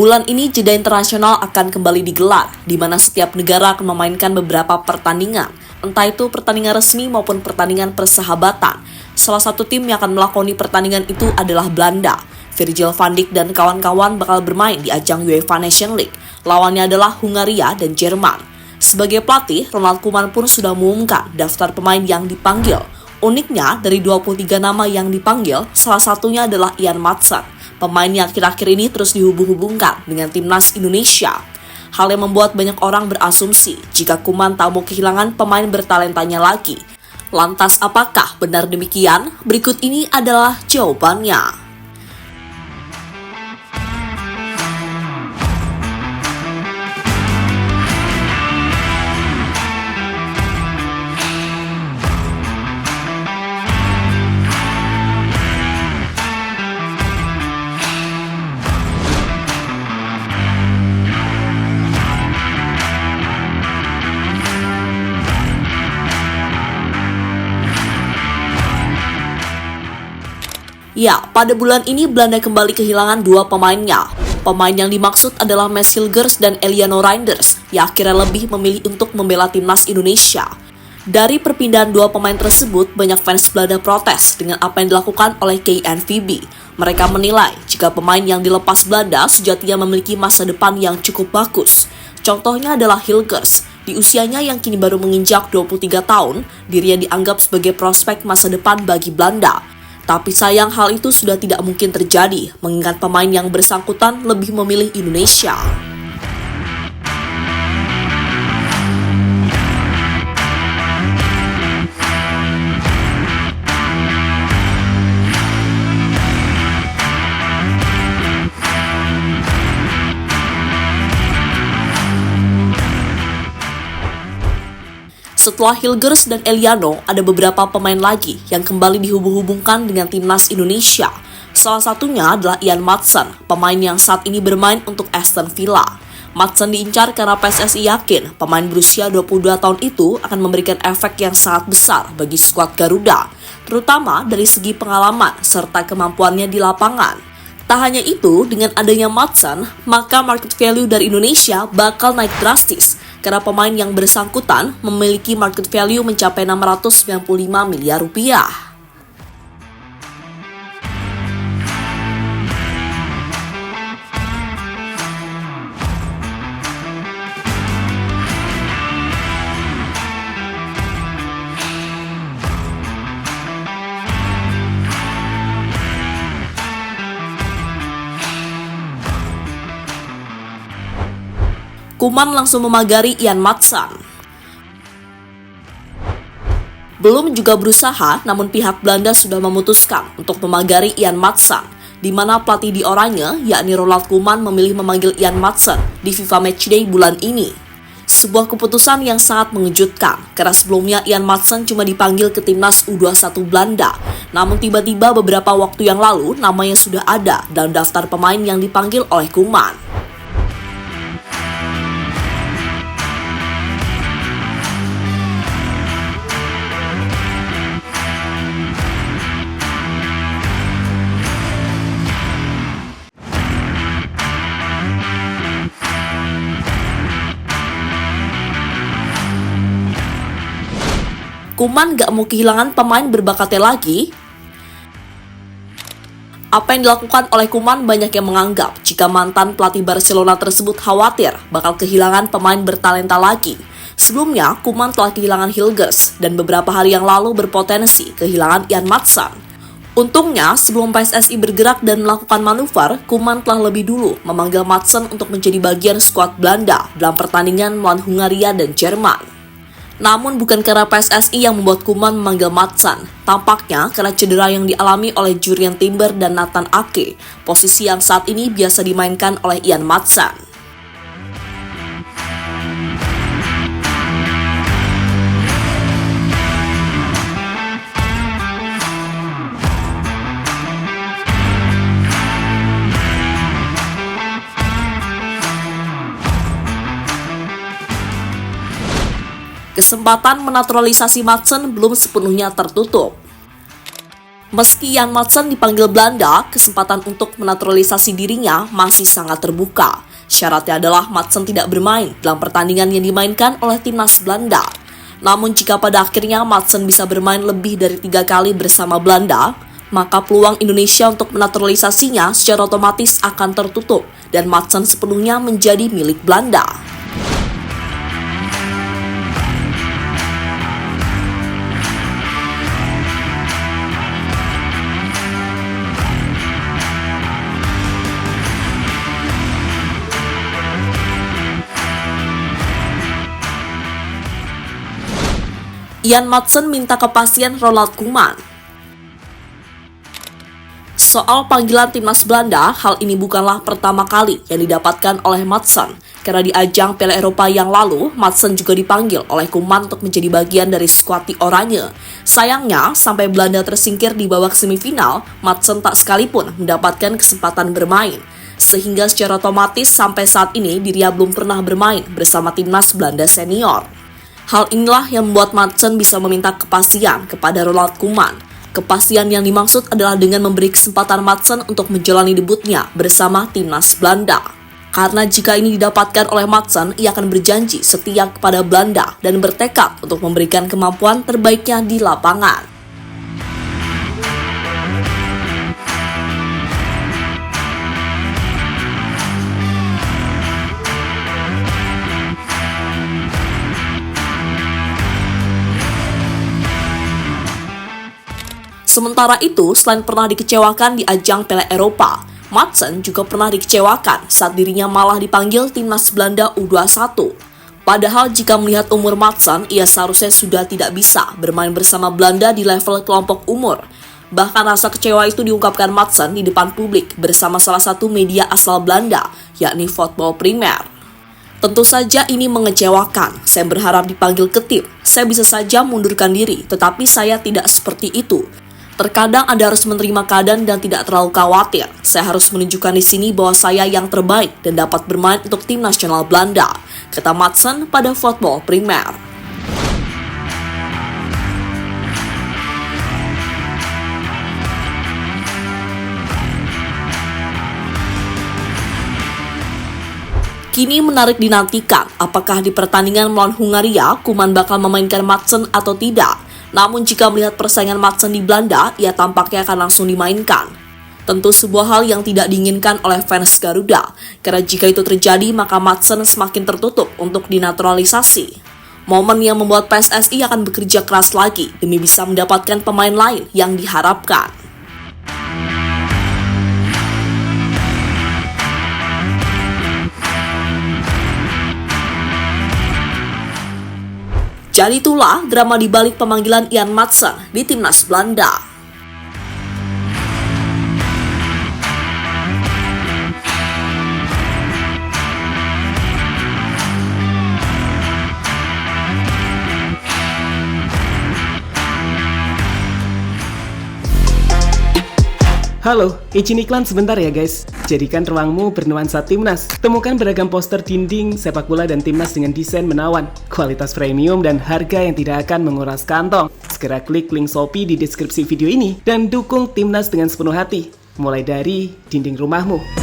Bulan ini jeda internasional akan kembali digelar, di mana setiap negara akan memainkan beberapa pertandingan, entah itu pertandingan resmi maupun pertandingan persahabatan. Salah satu tim yang akan melakoni pertandingan itu adalah Belanda. Virgil van Dijk dan kawan-kawan bakal bermain di ajang UEFA Nations League. Lawannya adalah Hungaria dan Jerman. Sebagai pelatih, Ronald Koeman pun sudah mengumumkan daftar pemain yang dipanggil. Uniknya, dari 23 nama yang dipanggil, salah satunya adalah Ian Maatsen, pemain yang akhir-akhir ini terus dihubung-hubungkan dengan timnas Indonesia. Hal yang membuat banyak orang berasumsi jika Koeman tak mau kehilangan pemain bertalentanya lagi. Lantas apakah benar demikian? Berikut ini adalah jawabannya. Ya, pada bulan ini Belanda kembali kehilangan dua pemainnya. Pemain yang dimaksud adalah Mads Hilgers dan Eliano Reinders, yang akhirnya lebih memilih untuk membela timnas Indonesia. Dari perpindahan dua pemain tersebut, banyak fans Belanda protes dengan apa yang dilakukan oleh KNVB. Mereka menilai jika pemain yang dilepas Belanda sejatinya memiliki masa depan yang cukup bagus. Contohnya adalah Hilgers. Di usianya yang kini baru menginjak 23 tahun, dirinya dianggap sebagai prospek masa depan bagi Belanda. Tapi sayang hal itu sudah tidak mungkin terjadi, mengingat pemain yang bersangkutan lebih memilih Indonesia. Setelah Hilgers dan Eliano, ada beberapa pemain lagi yang kembali dihubung-hubungkan dengan timnas Indonesia. Salah satunya adalah Ian Maatsen, pemain yang saat ini bermain untuk Aston Villa. Maatsen diincar karena PSSI yakin pemain berusia 22 tahun itu akan memberikan efek yang sangat besar bagi skuad Garuda, terutama dari segi pengalaman serta kemampuannya di lapangan. Tak hanya itu, dengan adanya Maatsen, maka market value dari Indonesia bakal naik drastis, karena pemain yang bersangkutan memiliki market value mencapai 695 miliar rupiah. Koeman langsung memagari Ian Maatsen. Belum juga berusaha, namun pihak Belanda sudah memutuskan untuk memagari Ian Maatsen, di mana pelatih di Oranje, yakni Ronald Koeman, memilih memanggil Ian Maatsen di FIFA Matchday bulan ini. Sebuah keputusan yang sangat mengejutkan, karena sebelumnya Ian Maatsen cuma dipanggil ke timnas U21 Belanda. Namun tiba-tiba beberapa waktu yang lalu, namanya sudah ada dalam daftar pemain yang dipanggil oleh Koeman. Koeman gak mau kehilangan pemain berbakatnya lagi? Apa yang dilakukan oleh Koeman banyak yang menganggap jika mantan pelatih Barcelona tersebut khawatir bakal kehilangan pemain bertalenta lagi. Sebelumnya, Koeman telah kehilangan Hilgers dan beberapa hari yang lalu berpotensi kehilangan Ian Maatsen. Untungnya, sebelum PSSI bergerak dan melakukan manuver, Koeman telah lebih dulu memanggil Maatsen untuk menjadi bagian skuad Belanda dalam pertandingan melawan Hungaria dan Jerman. Namun bukan karena PSSI yang membuat Koeman memanggil Maatsen, tampaknya karena cedera yang dialami oleh Jurriën Timber dan Nathan Ake, posisi yang saat ini biasa dimainkan oleh Ian Maatsen. Kesempatan menaturalisasi Maatsen belum sepenuhnya tertutup. Meski Jan Madsen dipanggil Belanda, kesempatan untuk menaturalisasi dirinya masih sangat terbuka. Syaratnya adalah Madsen tidak bermain dalam pertandingan yang dimainkan oleh timnas Belanda. Namun jika pada akhirnya Madsen bisa bermain lebih dari 3 kali bersama Belanda, maka peluang Indonesia untuk menaturalisasinya secara otomatis akan tertutup dan Madsen sepenuhnya menjadi milik Belanda. Jan Madsen minta kepastian Ronald Koeman. Soal panggilan timnas Belanda, hal ini bukanlah pertama kali yang didapatkan oleh Madsen. Karena di ajang Piala Eropa yang lalu, Madsen juga dipanggil oleh Koeman untuk menjadi bagian dari skuad di Oranje. Sayangnya, sampai Belanda tersingkir di babak semifinal, Madsen tak sekalipun mendapatkan kesempatan bermain. Sehingga secara otomatis sampai saat ini dirinya belum pernah bermain bersama timnas Belanda senior. Hal inilah yang membuat Madsen bisa meminta kepastian kepada Ronald Koeman. Kepastian yang dimaksud adalah dengan memberi kesempatan Madsen untuk menjalani debutnya bersama timnas Belanda. Karena jika ini didapatkan oleh Madsen, ia akan berjanji setia kepada Belanda dan bertekad untuk memberikan kemampuan terbaiknya di lapangan. Sementara itu, selain pernah dikecewakan di ajang Piala Eropa, Madsen juga pernah dikecewakan saat dirinya malah dipanggil timnas Belanda U21. Padahal jika melihat umur Madsen, ia seharusnya sudah tidak bisa bermain bersama Belanda di level kelompok umur. Bahkan rasa kecewa itu diungkapkan Madsen di depan publik bersama salah satu media asal Belanda, yakni Voetbal Primer. Tentu saja ini mengecewakan. Saya berharap dipanggil ke tim. Saya bisa saja mundurkan diri, tetapi saya tidak seperti itu. Terkadang Anda harus menerima keadaan dan tidak terlalu khawatir. Saya harus menunjukkan di sini bahwa saya yang terbaik dan dapat bermain untuk tim nasional Belanda, kata Madsen pada Voetbal Primer. Kini menarik dinantikan apakah di pertandingan melawan Hungaria, Koeman bakal memainkan Madsen atau tidak. Namun jika melihat persaingan Madsen di Belanda, ia tampaknya akan langsung dimainkan. Tentu sebuah hal yang tidak diinginkan oleh fans Garuda, karena jika itu terjadi maka Madsen semakin tertutup untuk dinaturalisasi. Momen yang membuat PSSI akan bekerja keras lagi demi bisa mendapatkan pemain lain yang diharapkan. Jadi itulah drama di balik pemanggilan Jan Madsen di timnas Belanda. Halo, izin iklan sebentar ya guys. Jadikan ruangmu bernuansa timnas. Temukan beragam poster dinding, sepak bola dan timnas dengan desain menawan, kualitas premium dan harga yang tidak akan menguras kantong. Segera klik link Shopee di deskripsi video ini dan dukung timnas dengan sepenuh hati. Mulai dari dinding rumahmu.